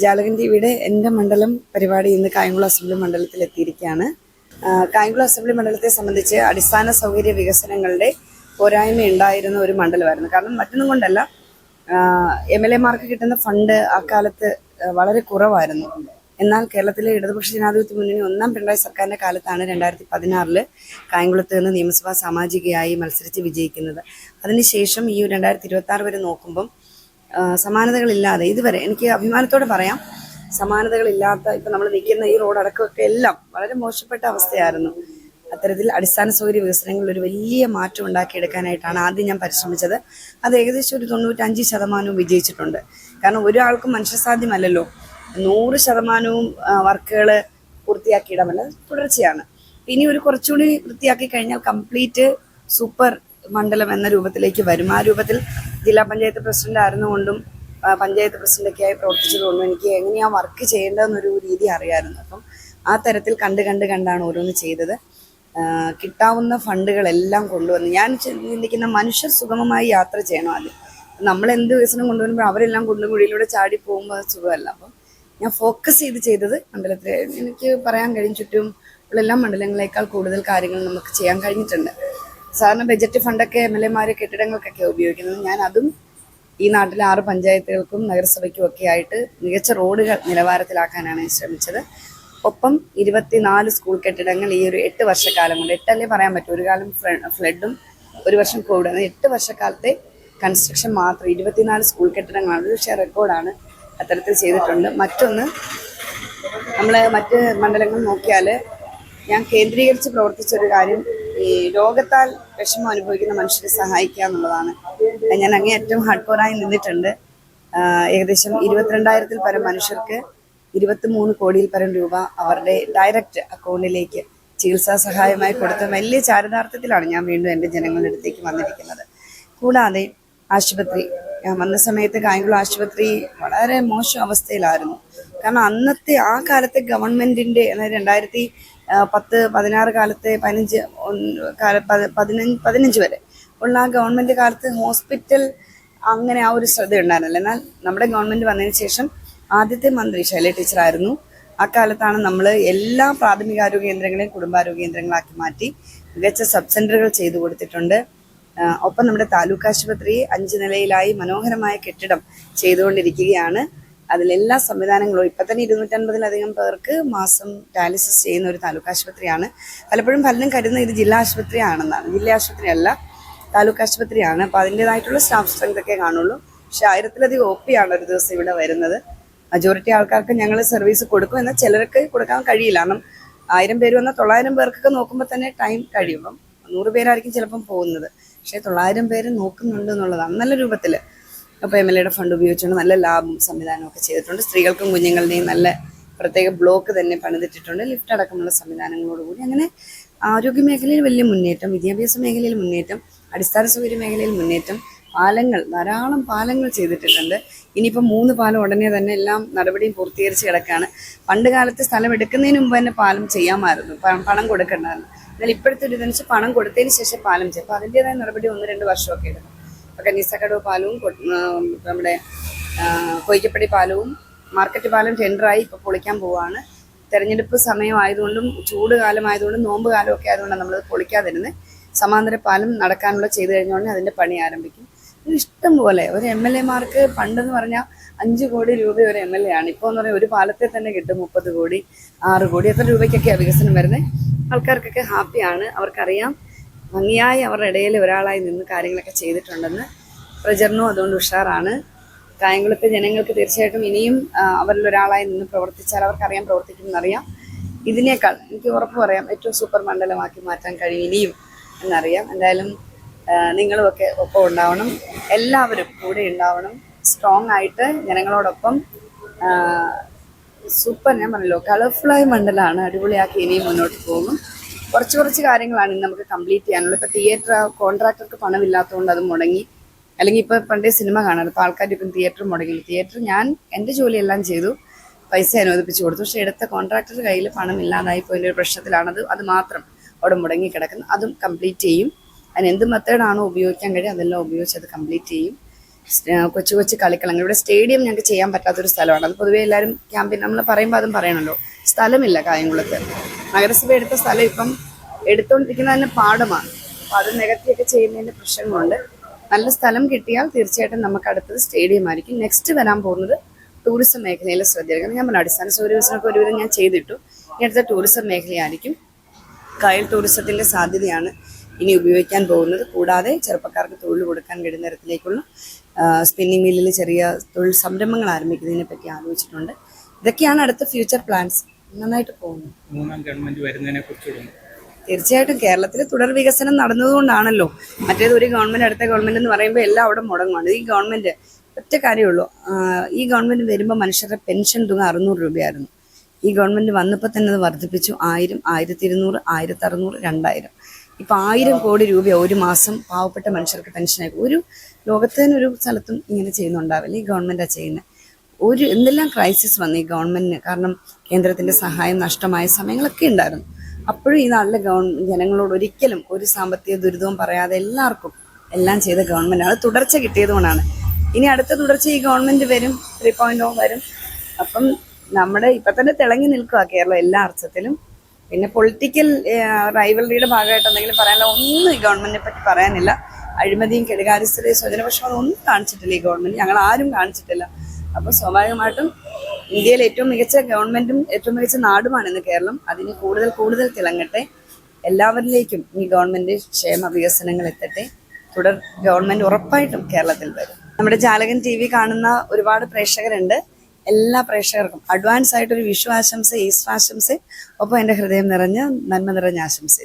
ജാലകൻ ടിവിയുടെ എൻ്റെ മണ്ഡലം പരിപാടി ഇന്ന് കായംകുളം അസംബ്ലി മണ്ഡലത്തിൽ എത്തിയിരിക്കുകയാണ്. കായംകുളം അസംബ്ലി മണ്ഡലത്തെ സംബന്ധിച്ച് അടിസ്ഥാന സൗകര്യ വികസനങ്ങളുടെ പോരായ്മ ഉണ്ടായിരുന്ന ഒരു മണ്ഡലമായിരുന്നു. കാരണം മറ്റൊന്നും കൊണ്ടല്ല, MLA-മാർക്ക് കിട്ടുന്ന ഫണ്ട് അക്കാലത്ത് വളരെ കുറവായിരുന്നു. എന്നാൽ കേരളത്തിലെ ഇടതുപക്ഷ ജനാധിപത്യ മുന്നണി ഒന്നാം പിണറായി സർക്കാരിന്റെ കാലത്താണ് 2016 കായംകുളത്ത് നിന്ന് നിയമസഭാ സാമാജികയായി മത്സരിച്ച് വിജയിക്കുന്നത്. അതിനുശേഷം ഈ 2026 വരെ നോക്കുമ്പം സമാനതകളില്ലാതെ ഇതുവരെ എനിക്ക് അഭിമാനത്തോടെ പറയാം, സമാനതകളില്ലാത്ത ഇപ്പൊ നമ്മൾ നിൽക്കുന്ന ഈ റോഡടക്കമൊക്കെ എല്ലാം വളരെ മോശപ്പെട്ട അവസ്ഥയായിരുന്നു. അത്തരത്തിൽ അടിസ്ഥാന സൗകര്യ വികസനങ്ങളിൽ ഒരു വലിയ മാറ്റം ഉണ്ടാക്കിയെടുക്കാനായിട്ടാണ് ആദ്യം ഞാൻ പരിശ്രമിച്ചത്. അത് ഏകദേശം ഒരു 95% വിജയിച്ചിട്ടുണ്ട്. കാരണം ഒരാൾക്കും മനുഷ്യസാധ്യമല്ലല്ലോ 100% വർക്കുകൾ പൂർത്തിയാക്കിയിടാമല്ല, തുടർച്ചയാണ്. ഇനി ഒരു കുറച്ചുകൂടി വൃത്തിയാക്കി കഴിഞ്ഞാൽ കംപ്ലീറ്റ് സൂപ്പർ മണ്ഡലം എന്ന രൂപത്തിലേക്ക് വരും. ആ രൂപത്തിൽ ജില്ലാ പഞ്ചായത്ത് പ്രസിഡന്റ് ആയിരുന്നുകൊണ്ടും പഞ്ചായത്ത് പ്രസിഡന്റൊക്കെ ആയി പ്രവർത്തിച്ചതുകൊണ്ടും എനിക്ക് എങ്ങനെയാ വർക്ക് ചെയ്യേണ്ടതെന്നൊരു രീതി അറിയാമായിരുന്നു. അപ്പം ആ തരത്തിൽ കണ്ടാണ് ഓരോന്ന് ചെയ്തത്. കിട്ടാവുന്ന ഫണ്ടുകളെല്ലാം കൊണ്ടുവന്ന് ഞാൻ ചിന്തിക്കുന്ന മനുഷ്യർ സുഗമമായി യാത്ര ചെയ്യണം. ആദ്യം നമ്മൾ എന്ത് വികസനം കൊണ്ടുവരുമ്പോൾ അവരെല്ലാം കുണ്ടും കുഴിയിലൂടെ ചാടി പോകുമ്പോൾ അത് സുഖമല്ല. അപ്പം ഞാൻ ഫോക്കസ് ചെയ്തത് മണ്ഡലത്തിൽ എനിക്ക് പറയാൻ കഴിയും, ചുറ്റും ഉള്ള എല്ലാ മണ്ഡലങ്ങളെക്കാൾ കൂടുതൽ കാര്യങ്ങൾ നമുക്ക് ചെയ്യാൻ കഴിഞ്ഞിട്ടുണ്ട്. സാധാരണ ബജറ്റ് ഫണ്ടൊക്കെ MLA-മാര് കെട്ടിടങ്ങൾക്കൊക്കെ ഉപയോഗിക്കുന്നത്. ഞാൻ അതും ഈ നാട്ടിലെ 6 പഞ്ചായത്തുകൾക്കും നഗരസഭയ്ക്കും ഒക്കെ ആയിട്ട് മികച്ച റോഡുകൾ നിലവാരത്തിലാക്കാനാണ് ശ്രമിച്ചത്. ഒപ്പം 24 സ്കൂൾ കെട്ടിടങ്ങൾ ഈ ഒരു 8 വർഷക്കാലം കൊണ്ട്, 8 അല്ലേ പറയാൻ പറ്റും, ഒരു കാലം ഫ്ലഡും ഒരു വർഷം കോവിഡ്, 8 വർഷക്കാലത്തെ കൺസ്ട്രക്ഷൻ മാത്രം 24 സ്കൂൾ കെട്ടിടങ്ങളാണ്. ഒരു പക്ഷേ റെക്കോർഡാണ്, അത്തരത്തിൽ ചെയ്തിട്ടുണ്ട്. മറ്റൊന്ന്, നമ്മൾ മറ്റ് മണ്ഡലങ്ങൾ നോക്കിയാൽ ഞാൻ കേന്ദ്രീകരിച്ച് പ്രവർത്തിച്ചൊരു കാര്യം ഈ രോഗത്താൽ വിഷമം അനുഭവിക്കുന്ന മനുഷ്യരെ സഹായിക്കുക എന്നുള്ളതാണ്. ഞാൻ അങ്ങേയറ്റം ഹാർഡ് കോറായി നിന്നിട്ടുണ്ട്. ഏകദേശം 22,000-ൽ പരം മനുഷ്യർക്ക് 23 കോടിയിൽ പരം രൂപ അവരുടെ ഡയറക്റ്റ് അക്കൗണ്ടിലേക്ക് ചികിത്സാ സഹായമായി കൊടുത്ത വലിയ ചാരിതാർത്ഥ്യത്തിലാണ് ഞാൻ വീണ്ടും എൻ്റെ ജനങ്ങളുടെ അടുത്തേക്ക് വന്നിരിക്കുന്നത്. കൂടാതെ ആശുപത്രി, വന്ന സമയത്ത് കായംകുളം ആശുപത്രി വളരെ മോശം അവസ്ഥയിലായിരുന്നു. കാരണം അന്നത്തെ ആ കാലത്തെ ഗവൺമെന്റിന്റെ 2010-16 കാലത്തെ 15 വരെ ഉള്ള ആ ഗവൺമെന്റ് കാലത്ത് ഹോസ്പിറ്റൽ അങ്ങനെ ആ ഒരു ശ്രദ്ധ ഉണ്ടായിരുന്നില്ല. എന്നാൽ നമ്മുടെ ഗവൺമെന്റ് വന്നതിന് ശേഷം ആദ്യത്തെ മന്ത്രി ശൈലജ ടീച്ചറായിരുന്നു. അക്കാലത്താണ് നമ്മൾ എല്ലാ പ്രാഥമികാരോഗ്യ കേന്ദ്രങ്ങളെയും കുടുംബാരോഗ്യ കേന്ദ്രങ്ങളാക്കി മാറ്റി മികച്ച സബ് സെന്ററുകൾ ചെയ്തു കൊടുത്തിട്ടുണ്ട്. ഒപ്പം നമ്മുടെ താലൂക്ക് ആശുപത്രി 5 നിലയിലായി മനോഹരമായ കെട്ടിടം ചെയ്തുകൊണ്ടിരിക്കുകയാണ്. അതിലെല്ലാ സംവിധാനങ്ങളും ഇപ്പം തന്നെ 250-ലധികം പേർക്ക് മാസം ഡയാലിസിസ് ചെയ്യുന്ന ഒരു താലൂക്ക് ആശുപത്രിയാണ്. പലപ്പോഴും പലരും കരുതുന്നത് ഇത് ജില്ലാ ആശുപത്രി ആണെന്നാണ്. ജില്ലാ ആശുപത്രി അല്ല, താലൂക്ക് ആശുപത്രിയാണ്. അപ്പം അതിൻ്റെതായിട്ടുള്ള സ്റ്റാഫ് സ്ട്രെങ്ത് ഒക്കെ കാണുള്ളൂ. പക്ഷെ 1000-ലധികം OP ആണ് ഒരു ദിവസം ഇവിടെ വരുന്നത്. മജോറിറ്റി ആൾക്കാർക്ക് ഞങ്ങൾ സർവീസ് കൊടുക്കും, എന്നാൽ ചിലർക്ക് കൊടുക്കാൻ കഴിയില്ല. കാരണം 1000 പേര് വന്നാൽ 900 പേർക്കൊക്കെ നോക്കുമ്പോൾ തന്നെ ടൈം കഴിയുമ്പം 100 പേരായിരിക്കും ചിലപ്പം പോകുന്നത്. പക്ഷേ 900 പേര് നോക്കുന്നുണ്ട് എന്നുള്ളതാണ് നല്ല രൂപത്തിൽ. അപ്പോൾ MLA-യുടെ ഫണ്ട് ഉപയോഗിച്ചുകൊണ്ട് നല്ല ലാബും സംവിധാനമൊക്കെ ചെയ്തിട്ടുണ്ട്. സ്ത്രീകൾക്കും കുഞ്ഞുങ്ങളുടെയും നല്ല പ്രത്യേക ബ്ലോക്ക് തന്നെ പണിതിട്ടിട്ടുണ്ട്, ലിഫ്റ്റ് അടക്കമുള്ള സംവിധാനങ്ങളോടുകൂടി. അങ്ങനെ ആരോഗ്യ മേഖലയിൽ വലിയ മുന്നേറ്റം, വിദ്യാഭ്യാസ മേഖലയിൽ മുന്നേറ്റം, അടിസ്ഥാന സൗകര്യ മേഖലയിൽ മുന്നേറ്റം, പാലങ്ങൾ, ധാരാളം പാലങ്ങൾ ചെയ്തിട്ടുണ്ട്. ഇനിയിപ്പോൾ 3 പാലം ഉടനെ തന്നെ എല്ലാം നടപടിയും പൂർത്തീകരിച്ച് കിടക്കുകയാണ്. പണ്ട് കാലത്ത് സ്ഥലം എടുക്കുന്നതിന് മുമ്പ് തന്നെ പാലം ചെയ്യാമായിരുന്നു, പണം കൊടുക്കേണ്ടതായിരുന്നു. എന്നാൽ ഇപ്പോഴത്തെ ഒരു ഇതനുസരിച്ച് പണം കൊടുത്തതിന് ശേഷം പാലം ചെയ്യും. അപ്പോൾ അതിൻ്റെതായ നടപടി 1-2 വർഷമൊക്കെ എടുക്കും. അപ്പോൾ കന്നീസക്കടവ് പാലവും നമ്മുടെ കൊയ്ക്കപ്പടി പാലവും മാർക്കറ്റ് പാലം ടെൻഡറായി ഇപ്പോൾ പൊളിക്കാൻ പോവുകയാണ്. തെരഞ്ഞെടുപ്പ് സമയമായതുകൊണ്ടും ചൂട് കാലമായതുകൊണ്ടും നോമ്പ് കാലമൊക്കെ ആയതുകൊണ്ടാണ് നമ്മൾ പൊളിക്കാതിരുന്നത്. സമാന്തര പാലം നടക്കാനുള്ള ചെയ്തു കഴിഞ്ഞുകൊണ്ട് അതിൻ്റെ പണി ആരംഭിക്കും. ഇഷ്ടം പോലെ ഒരു MLA-മാർക്ക് പണ്ടെന്ന് പറഞ്ഞാൽ 5 കോടി രൂപ ഒരു MLA ആണ്. ഇപ്പോൾ എന്ന് പറഞ്ഞാൽ ഒരു പാലത്തെ തന്നെ കിട്ടും 30 കോടി 6 കോടി. എത്ര രൂപയ്ക്കൊക്കെയാണ് വികസനം വരുന്നത്? ആൾക്കാർക്കൊക്കെ ഹാപ്പിയാണ്. അവർക്കറിയാം ഭംഗിയായി അവരുടെ ഇടയിൽ ഒരാളായി നിന്ന് കാര്യങ്ങളൊക്കെ ചെയ്തിട്ടുണ്ടെന്ന്. പ്രചരണവും അതുകൊണ്ട് ഉഷാറാണ്. കായംകുളത്തെ ജനങ്ങൾക്ക് തീർച്ചയായിട്ടും ഇനിയും അവരിൽ ഒരാളായി നിന്ന് പ്രവർത്തിച്ചാൽ അവർക്കറിയാം പ്രവർത്തിക്കുമെന്നറിയാം. ഇതിനേക്കാൾ എനിക്ക് ഉറപ്പ് പറയാം ഏറ്റവും സൂപ്പർ മണ്ഡലമാക്കി മാറ്റാൻ കഴിയും ഇനിയും എന്നറിയാം. എന്തായാലും നിങ്ങളുമൊക്കെ ഒപ്പം ഉണ്ടാവണം, എല്ലാവരും കൂടെ ഉണ്ടാവണം. സ്ട്രോങ് ആയിട്ട് ജനങ്ങളോടൊപ്പം സൂപ്പർ, ഞാൻ പറഞ്ഞല്ലോ കളർഫുള്ളായ മണ്ഡലമാണ്. അടിപൊളിയാക്കി ഇനിയും മുന്നോട്ട് പോകും. കുറച്ച് കാര്യങ്ങളാണ് ഇന്ന് നമുക്ക് കംപ്ലീറ്റ് ചെയ്യാനുള്ളത്. ഇപ്പോൾ തിയേറ്റർ കോൺട്രാക്ടർക്ക് പണമില്ലാത്തതുകൊണ്ട് അത് മുടങ്ങി. അല്ലെങ്കിൽ ഇപ്പോൾ പണ്ടേ സിനിമ കാണാറ്, ഇപ്പോൾ ആൾക്കാർ ഇപ്പം തിയേറ്റർ മുടങ്ങി. തിയേറ്റർ ഞാൻ എൻ്റെ ജോലിയെല്ലാം ചെയ്തു, പൈസ അനുവദിപ്പിച്ചു കൊടുത്തു. പക്ഷേ എടുത്ത കോൺട്രാക്ടറുടെ കയ്യിൽ പണം ഇല്ലാതായി പോയതിൻ്റെ ഒരു പ്രശ്നത്തിലാണത്. അത് മാത്രം അവിടെ മുടങ്ങി കിടക്കുന്നത്. അതും കംപ്ലീറ്റ് ചെയ്യും. അതിന് എന്ത് മെത്തേഡാണോ ഉപയോഗിക്കാൻ കഴിയും അതെല്ലാം ഉപയോഗിച്ച് അത് കംപ്ലീറ്റ് ചെയ്യും. കൊച്ചു കൊച്ചു കളിക്കളങ്ങൾ. ഇവിടെ സ്റ്റേഡിയം ഞങ്ങൾക്ക് ചെയ്യാൻ പറ്റാത്തൊരു സ്ഥലമാണ്. അത് പൊതുവേ എല്ലാവരും ക്യാമ്പയിൻ നമ്മൾ പറയുമ്പോൾ അതും പറയണല്ലോ, സ്ഥലമില്ല കായംകുളത്ത്. നഗരസഭ എടുത്ത സ്ഥലം ഇപ്പം എടുത്തുകൊണ്ടിരിക്കുന്നത് തന്നെ പാടമാണ്. അപ്പം അത് നികത്തിയൊക്കെ ചെയ്യുന്നതിൻ്റെ പ്രശ്നങ്ങളുണ്ട്. നല്ല സ്ഥലം കിട്ടിയാൽ തീർച്ചയായിട്ടും നമുക്ക് അടുത്തത് സ്റ്റേഡിയം ആയിരിക്കും. നെക്സ്റ്റ് വരാൻ പോകുന്നത് ടൂറിസം മേഖലയിലെ ശ്രദ്ധയാണ്. ഞാൻ പറഞ്ഞു അടിസ്ഥാന സൗകര്യ വികസനമൊക്കെ ഒരുവിധം ഞാൻ ചെയ്തിട്ടു. ഇനി അടുത്ത ടൂറിസം മേഖലയായിരിക്കും. കായൽ ടൂറിസത്തിൻ്റെ സാധ്യതയാണ് ഇനി ഉപയോഗിക്കാൻ പോകുന്നത്. കൂടാതെ ചെറുപ്പക്കാർക്ക് തൊഴിൽ കൊടുക്കാൻ കഴിയുന്ന തരത്തിലേക്കുള്ള സ്പിന്നിങ് മില്ലിൽ ചെറിയ തൊഴിൽ സംരംഭങ്ങൾ ആരംഭിക്കുന്നതിനെ പറ്റി ആലോചിച്ചിട്ടുണ്ട്. ഇതൊക്കെയാണ് അടുത്ത ഫ്യൂച്ചർ പ്ലാൻസ്. നന്നായിട്ട് പോകുന്നു. മൂന്നാം ഗവൺമെന്റ് വരുന്നതിനെ കുറിച്ച് തീർച്ചയായിട്ടും കേരളത്തിൽ തുടർ വികസനം നടന്നതുകൊണ്ടാണല്ലോ. മറ്റേത് ഒരു ഗവൺമെന്റ് അടുത്ത ഗവൺമെന്റ് എന്ന് പറയുമ്പോൾ എല്ലാം അവിടെ മുടങ്ങുവാണ്. ഈ ഗവൺമെന്റ് ഒറ്റ കാര്യമുള്ളൂ, ഈ ഗവൺമെന്റ് വരുമ്പോൾ മനുഷ്യരുടെ പെൻഷൻ തുക 600 രൂപയായിരുന്നു. ഈ ഗവൺമെന്റ് വന്നപ്പോൾ തന്നെ അത് വർദ്ധിപ്പിച്ചു. 1000, 1200, 1600, 2000. ഇപ്പൊ 1000 കോടി രൂപ ഒരു മാസം പാവപ്പെട്ട മനുഷ്യർക്ക് പെൻഷനായി. ഒരു ലോകത്തിനൊരു സ്ഥലത്തും ഇങ്ങനെ ചെയ്യുന്നുണ്ടാവില്ല. ഈ ഗവൺമെന്റാണ് ചെയ്യുന്നത്. എന്തെല്ലാം ക്രൈസിസ് വന്നു ഈ ഗവൺമെന്റിന്. കാരണം കേന്ദ്രത്തിന്റെ സഹായം നഷ്ടമായ സമയങ്ങളൊക്കെ ഉണ്ടായിരുന്നു. അപ്പോഴും ഈ നാട്ടിലെ ജനങ്ങളോട് ഒരിക്കലും ഒരു സാമ്പത്തിക ദുരിതവും പറയാതെ എല്ലാവർക്കും എല്ലാം ചെയ്ത ഗവൺമെന്റാണ്. അത് തുടർച്ച കിട്ടിയതുകൊണ്ടാണ്. ഇനി അടുത്ത തുടർച്ച ഈ ഗവൺമെന്റ് വരും, 3.0 വരും. അപ്പം നമ്മുടെ ഇപ്പൊ തന്നെ തിളങ്ങി നിൽക്കുക കേരളം എല്ലാ അർത്ഥത്തിലും. പിന്നെ പൊളിറ്റിക്കൽ റൈവലറിയുടെ ഭാഗമായിട്ട് എന്തെങ്കിലും പറയാനുള്ള ഒന്നും ഈ ഗവൺമെന്റിനെ പറ്റി പറയാനില്ല. അഴിമതിയും കെടുകാര്യസ്ഥതയും സ്വജനപക്ഷവും ഒന്നും കാണിച്ചിട്ടില്ല ഈ ഗവൺമെന്റ്. ഞങ്ങൾ ആരും കാണിച്ചിട്ടില്ല. അപ്പോൾ സ്വാഭാവികമായിട്ടും ഇന്ത്യയിൽ ഏറ്റവും മികച്ച ഗവൺമെന്റും ഏറ്റവും മികച്ച നാടുമാണ് ഇന്ന് കേരളം. അതിന് കൂടുതൽ കൂടുതൽ തിളങ്ങട്ടെ. എല്ലാവരിലേക്കും ഈ ഗവൺമെന്റ് ക്ഷേമ വികസനങ്ങൾ എത്തട്ടെ. തുടർ ഗവൺമെന്റ് ഉറപ്പായിട്ടും കേരളത്തിൽ വരും. നമ്മുടെ ജാലകൻ TV കാണുന്ന ഒരുപാട് പ്രേക്ഷകരുണ്ട്. എല്ലാ പ്രേക്ഷകർക്കും അഡ്വാൻസ് ആയിട്ടൊരു വിഷു ആശംസ, ഈസ്റ്റർ ആശംസ, ഒപ്പം എൻ്റെ ഹൃദയം നിറഞ്ഞ നന്മ നിറഞ്ഞ ആശംസ.